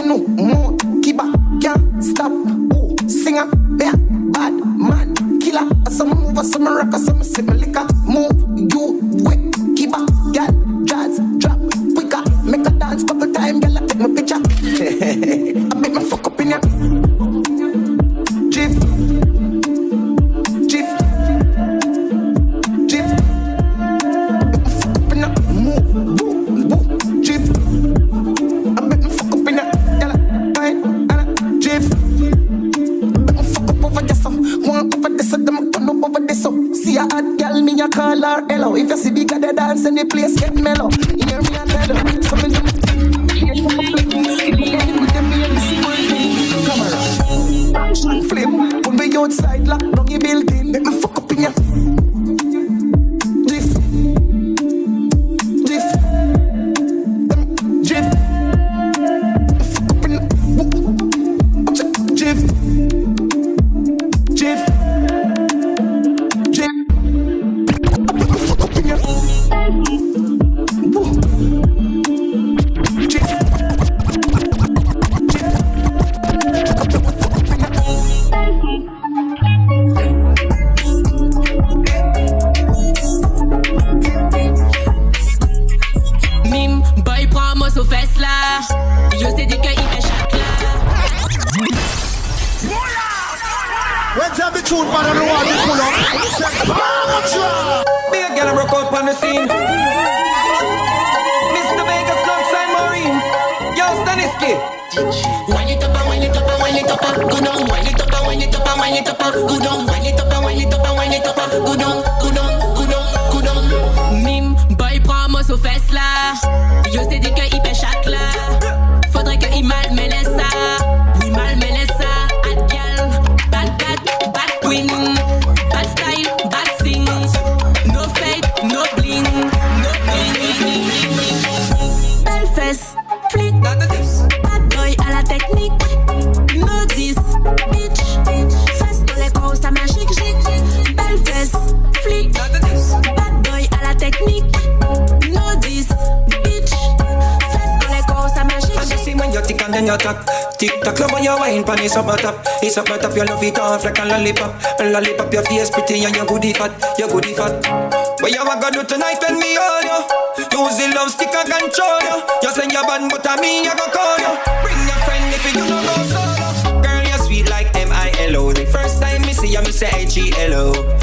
No more, keep up, can't stop. Oh, singer, yeah, bad man, killer. Some move, some rock, some liquor. Move, you wet, keep up, girl, jazz, drop, quicker. Make a dance couple time, girl, take my picture. I make my fuck up in ya. Jiff, jiff, jiff. Make my fuck up in ya. Move, boom, boom, jiff. I make my fuck up in ya. See a hot girl, me a call her hello. If you see bigger the dance in the place get mellow. Hear me and tell her. So me come around. Flip, put me outside, lock down your building. Let me fuck up in ya. Drift, drift, drift. Fuck up in ya. Drift, drift. Be a girl broke out on the scene. Mr. Vegas alongside Maureen. Yo, Staniski. Wind it up and wind it up and wind it up and go down. Wind it up and wind it up and wind it up and go down. Wind it up and wind it up and wind it up and go down, go down, go down, go down. Mime, boy, prends-moi aux fesses là. Yo, c'est dit qu'il paie chaque là. Faudrait qu'il malmène ça. Oui, malmène ça. Hot girl, bad queen. Bad style, bad sing. No fade, no bling. No bling. Belle fesse, flic. Bad boy à la technique. No dis, bitch. Fesse dans les corps, ça magique, belle fesse, flic. Bad boy à la technique. No dis, bitch. Fesse dans les corps, ça magique. And you see when you tick and then you talk. Tick tock, love when you wine pan it's up my top. It's up my top, you love it off like a lollipop. A lollipop, your face pretty and your goodie fat. Your goodie fat. What you gonna do tonight when me hold you? Use the love stick and control you. You say you're bad but I me I go call you. Bring your friend if you don't go solo. Girl, you're sweet like M-I-L-O. The first time me see you, me say H-E-L-O.